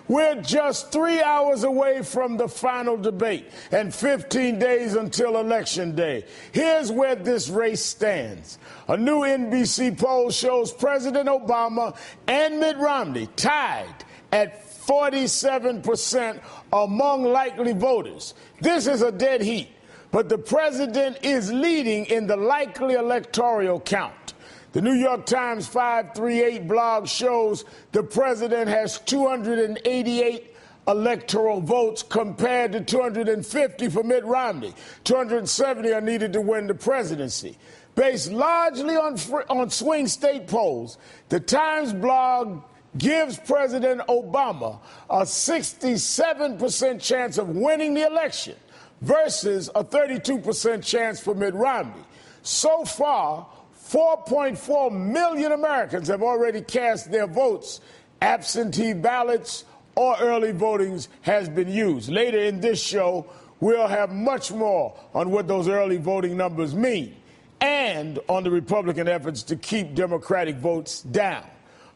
We're just 3 hours away from the final debate and 15 days until Election Day. Here's where this race stands. A new NBC poll shows President Obama and Mitt Romney tied at 47% among likely voters. This is a dead heat, but the president is leading in the likely electoral count. The New York Times 538 blog shows the president has 288 electoral votes compared to 250 for Mitt Romney. 270 are needed to win the presidency. Based largely on swing state polls, the Times blog gives President Obama a 67% chance of winning the election versus a 32% chance for Mitt Romney. So far, 4.4 million Americans have already cast their votes. Absentee ballots or early voting has been used. Later in this show, we'll have much more on what those early voting numbers mean and on the Republican efforts to keep Democratic votes down.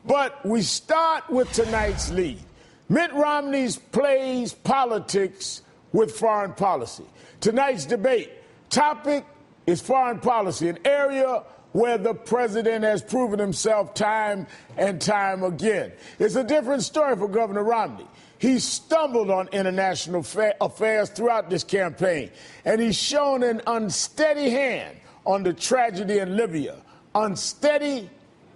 But we start with tonight's lead. Mitt Romney plays politics with foreign policy. Tonight's debate topic is foreign policy, an area where the president has proven himself time and time again. It's a different story for Governor Romney. He stumbled on international affairs throughout this campaign, and he's shown an unsteady hand on the tragedy in Libya, unsteady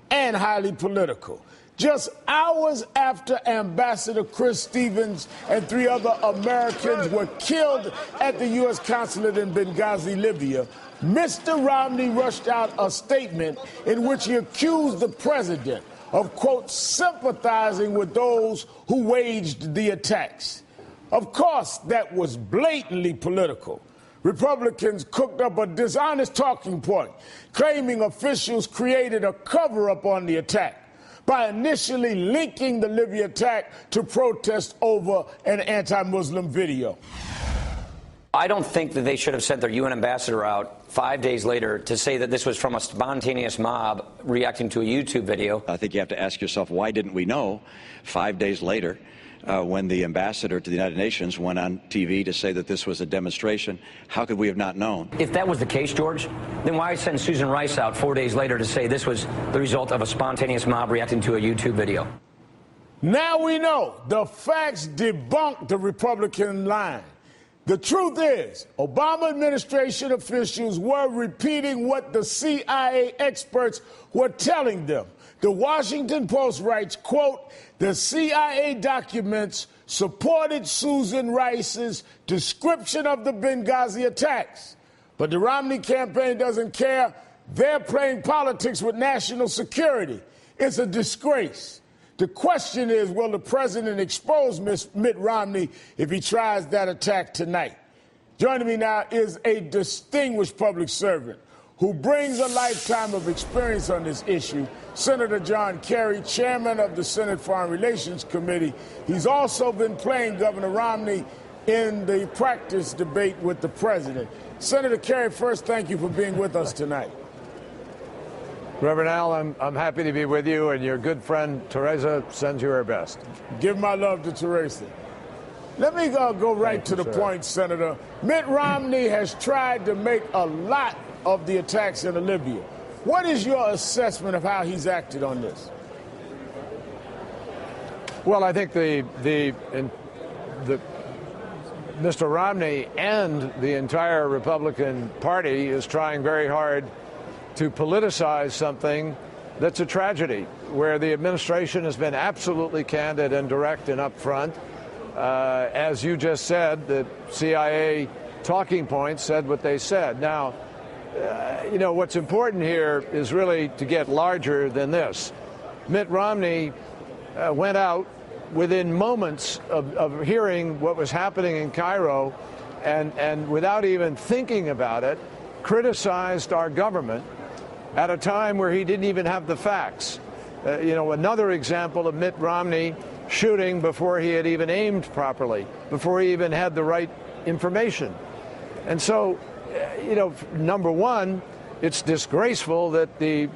and highly political. Just hours after Ambassador Chris Stevens and 3 other Americans were killed at the U.S. consulate in Benghazi, Libya, Mr. Romney rushed out a statement in which he accused the president of, quote, sympathizing with those who waged the attacks. Of course, that was blatantly political. Republicans cooked up a dishonest talking point, claiming officials created a cover-up on the attack by initially linking the Libya attack to protest over an anti-Muslim video. I don't think that they should have sent their UN ambassador out 5 days later to say that this was from a spontaneous mob reacting to a YouTube video. I think you have to ask yourself, why didn't we know 5 days later when the ambassador to the United Nations went on TV to say that this was a demonstration? How could we have not known? If that was the case, George, then why send Susan Rice out 4 days later to say this was the result of a spontaneous mob reacting to a YouTube video? Now we know the facts debunk the Republican line. The truth is, Obama administration officials were repeating what the CIA experts were telling them. The Washington Post writes, quote, the CIA documents supported Susan Rice's description of the Benghazi attacks. But the Romney campaign doesn't care. They're playing politics with national security. It's a disgrace. The question is, will the president expose Mitt Romney if he tries that attack tonight? Joining me now is a distinguished public servant who brings a lifetime of experience on this issue, Senator John Kerry, chairman of the Senate Foreign Relations Committee. He's also been playing Governor Romney in the practice debate with the president. Senator Kerry, first, thank you for being with us tonight. Reverend Al, I'm happy to be with you, and your good friend Teresa sends you her best. Give my love to Teresa. Let me go right to the point, Senator. Mitt Romney has tried to make a lot of the attacks in Libya. What is your assessment of how he's acted on this? Well, I think Mr. Romney and the entire Republican Party is trying very hard to politicize something that's a tragedy, where the administration has been absolutely candid and direct and upfront. As you just said, the CIA talking points said what they said. Now, what's important here is really to get larger than this. Mitt Romney went out within moments of hearing what was happening in Cairo and without even thinking about it, criticized our government at a time where he didn't even have the facts. Another example of Mitt Romney shooting before he had even aimed properly, before he even had the right information. And so, number one, it's disgraceful that the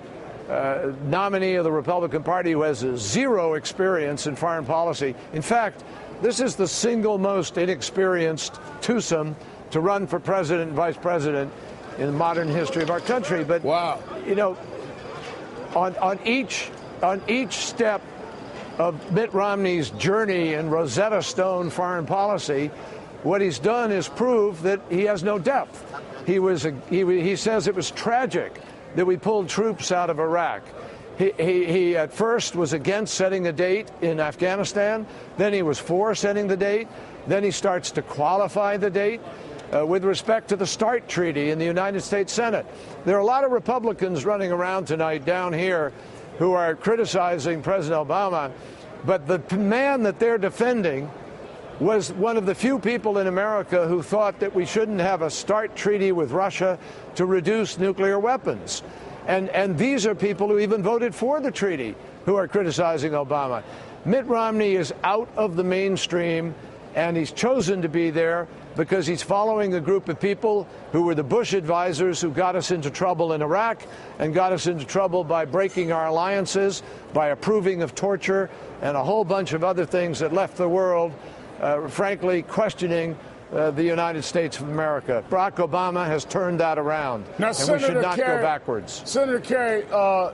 nominee of the Republican Party who has zero experience in foreign policy. In fact, this is the single most inexperienced twosome to run for president and vice president in the modern history of our country. But, wow, you know, on each step of Mitt Romney's journey in Rosetta Stone foreign policy, what he's done is prove that he has no depth. He says it was tragic that we pulled troops out of Iraq. He at first was against setting a date in Afghanistan. Then he was for setting the date. Then he starts to qualify the date with respect to the START treaty in the United States Senate. There are a lot of Republicans running around tonight down here who are criticizing President Obama, but the man that they're defending was one of the few people in America who thought that we shouldn't have a START treaty with Russia to reduce nuclear weapons. And these are people who even voted for the treaty who are criticizing Obama. Mitt Romney is out of the mainstream, and he's chosen to be there because he's following a group of people who were the Bush advisors who got us into trouble in Iraq and got us into trouble by breaking our alliances, by approving of torture, and a whole bunch of other things that left the world, frankly, questioning the United States of America. Barack Obama has turned that around, now, and Senator we should not Kerry, go backwards. Senator Kerry,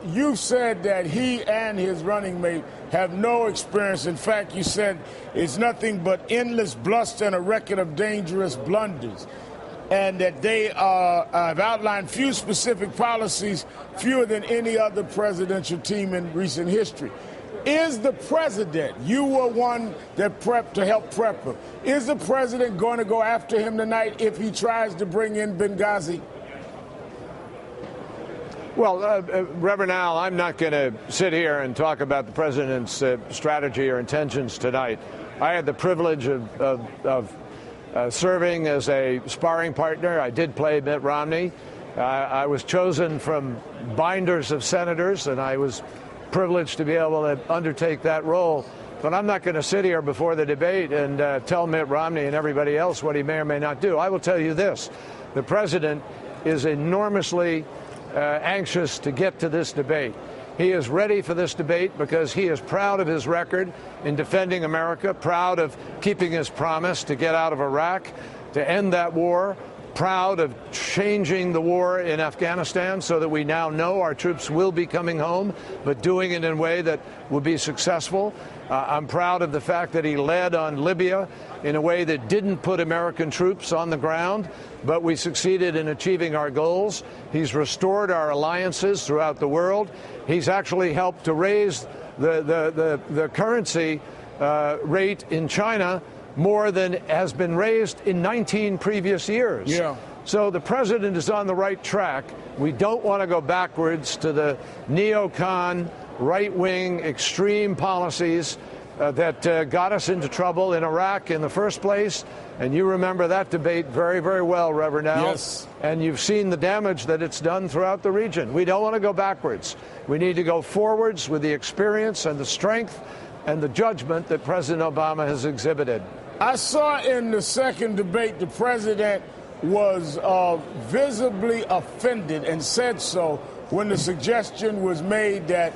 you've said that he and his running mate have no experience. In fact, you said it's nothing but endless bluster and a record of dangerous blunders, and that they have outlined few specific policies, fewer than any other presidential team in recent history. Is the president, you were one that prepped to help prep him, is the president going to go after him tonight if he tries to bring in Benghazi? Well, Reverend Al, I'm not going to sit here and talk about the president's strategy or intentions tonight. I had the privilege of serving as a sparring partner. I did play Mitt Romney. I was chosen from binders of senators, and I was privileged to be able to undertake that role. But I'm not going to sit here before the debate and tell Mitt Romney and everybody else what he may or may not do. I will tell you this. The president is enormously anxious to get to this debate. He is ready for this debate because he is proud of his record in defending America, proud of keeping his promise to get out of Iraq, to end that war, proud of changing the war in Afghanistan so that we now know our troops will be coming home, but doing it in a way that will be successful. I'm proud of the fact that he led on Libya in a way that didn't put American troops on the ground, but we succeeded in achieving our goals. He's restored our alliances throughout the world. He's actually helped to raise the currency rate in China more than has been raised in 19 previous years. Yeah. So the president is on the right track. We don't want to go backwards to the neocon, right-wing, extreme policies that got us into trouble in Iraq in the first place. And you remember that debate very, very well, Reverend Al. Yes. And you've seen the damage that it's done throughout the region. We don't want to go backwards. We need to go forwards with the experience and the strength and the judgment that President Obama has exhibited. I saw in the second debate the president was visibly offended and said so when the suggestion was made that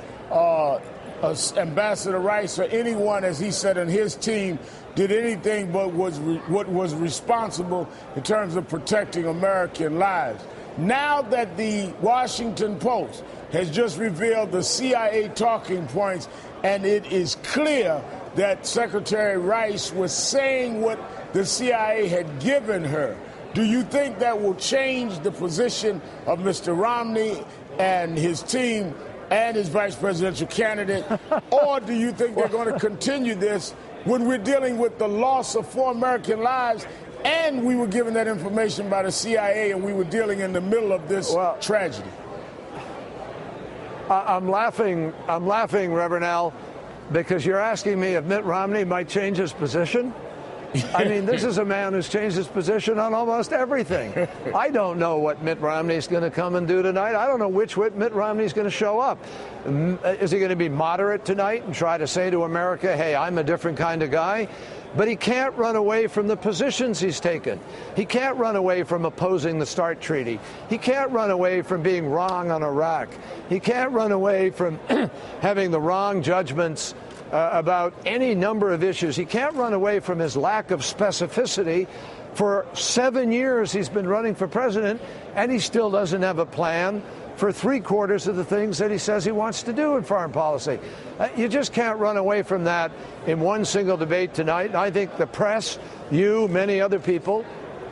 Ambassador Rice or anyone, as he said, in his team did anything but what was responsible in terms of protecting American lives. Now that the Washington Post has just revealed the CIA talking points, and it is clear that Secretary Rice was saying what the CIA had given her, do you think that will change the position of Mr. Romney and his team and his vice presidential candidate? Or do you think they're going to continue this when we're dealing with the loss of 4 American lives and we were given that information by the CIA and we were dealing in the middle of this tragedy? I'm laughing, Reverend Al, because you're asking me if Mitt Romney might change his position. I mean, this is a man who's changed his position on almost everything. I don't know what Mitt Romney's going to come and do tonight. I don't know which way Mitt Romney's going to show up. Is he going to be moderate tonight and try to say to America, hey, I'm a different kind of guy? But he can't run away from the positions he's taken. He can't run away from opposing the START treaty. He can't run away from being wrong on Iraq. He can't run away from having the wrong judgments about any number of issues. He can't run away from his lack of specificity. For 7 years he's been running for president, and he still doesn't have a plan for 3/4 of the things that he says he wants to do in foreign policy. You just can't run away from that in one single debate tonight. I think the press, you, many other people,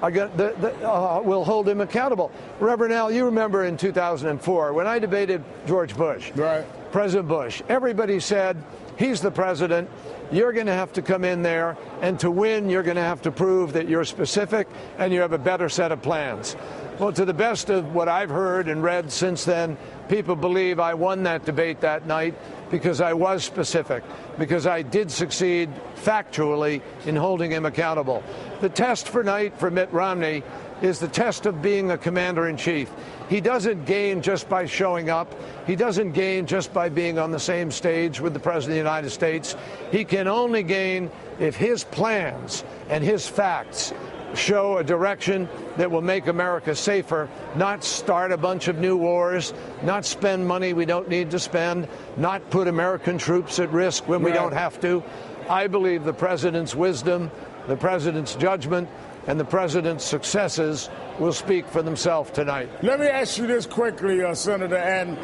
will hold him accountable. Reverend Al, you remember in 2004 when I debated George Bush, right. President Bush, everybody said, he's the president. You're going to have to come in there, and to win, you're going to have to prove that you're specific and you have a better set of plans. Well, to the best of what I've heard and read since then, people believe I won that debate that night because I was specific, because I did succeed factually in holding him accountable. The test for night for Mitt Romney is the test of being a commander-in-chief. He doesn't gain just by showing up. He doesn't gain just by being on the same stage with the President of the United States. He can only gain if his plans and his facts show a direction that will make America safer, not start a bunch of new wars, not spend money we don't need to spend, not put American troops at risk when we don't have to. I believe the president's wisdom, the president's judgment, and the president's successes will speak for themselves tonight. Let me ask you this quickly, Senator, and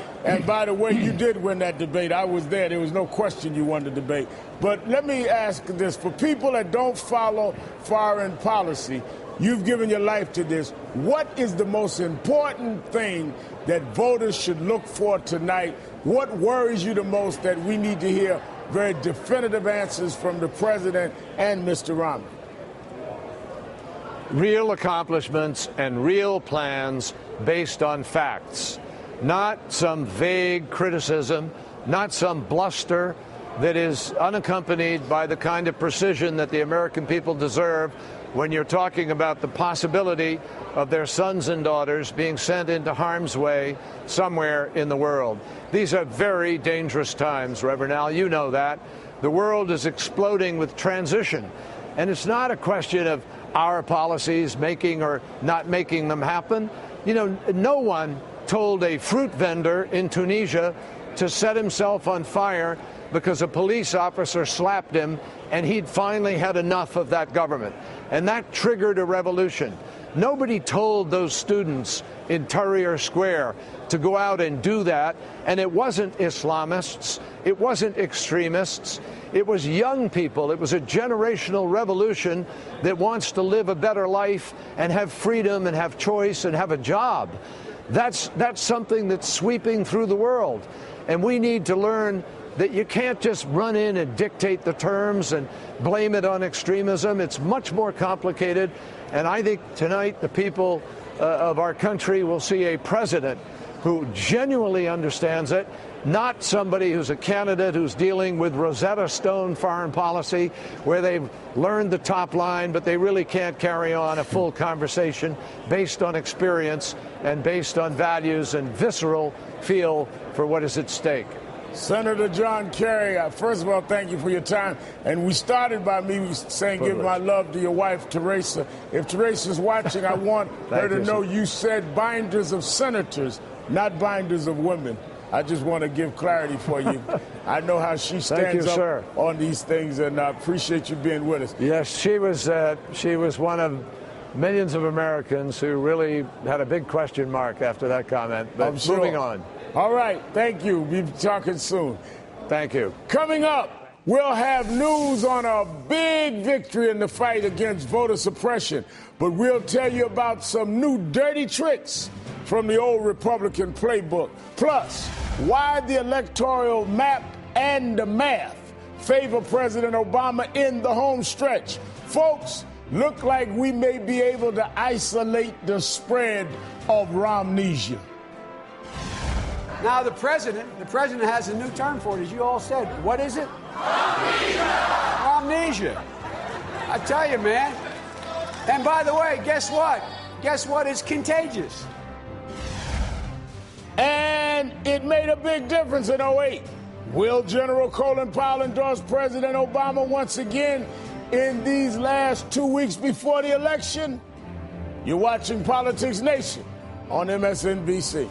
by the way, you did win that debate. I was there. There was no question you won the debate. But let me ask this. For people that don't follow foreign policy, you've given your life to this. What is the most important thing that voters should look for tonight? What worries you the most that we need to hear very definitive answers from the president and Mr. Romney? Real accomplishments and real plans based on facts, not some vague criticism, not some bluster that is unaccompanied by the kind of precision that the American people deserve when you're talking about the possibility of their sons and daughters being sent into harm's way somewhere in the world. These are very dangerous times, Reverend Al. You know that. The world is exploding with transition, and it's not a question of our policies making or not making them happen. You know, no one told a fruit vendor in Tunisia to set himself on fire because a police officer slapped him and he'd finally had enough of that government. And that triggered a revolution. Nobody told those students in Tahrir Square to go out and do that. And it wasn't Islamists. It wasn't extremists. It was young people. It was a generational revolution that wants to live a better life and have freedom and have choice and have a job. That's something that's sweeping through the world. And we need to learn that you can't just run in and dictate the terms and blame it on extremism. It's much more complicated. And I think tonight the people of our country will see a president who genuinely understands it, not somebody who's a candidate who's dealing with Rosetta Stone foreign policy, where they've learned the top line, but they really can't carry on a full conversation based on experience and based on values and visceral feel for what is at stake. Senator John Kerry, first of all, thank you for your time. And we started by me saying give my love to your wife, Teresa. If Teresa's watching, I want her to know you said binders of senators, not binders of women. I just want to give clarity for you. I know how she stands up on these things, and I appreciate you being with us. Yes, she was one of millions of Americans who really had a big question mark after that comment. But moving on. All right. Thank you. We'll be talking soon. Thank you. Coming up, we'll have news on a big victory in the fight against voter suppression. But we'll tell you about some new dirty tricks from the old Republican playbook. Plus, why the electoral map and the math favor President Obama in the home stretch. Folks, look like we may be able to isolate the spread of Romnesia. Now the president has a new term for it, as you all said. What is it? Romnesia. I tell you, man. And by the way, guess what? Guess what? It's contagious. And it made a big difference in 08. Will General Colin Powell endorse President Obama once again in these last 2 weeks before the election? You're watching Politics Nation on MSNBC.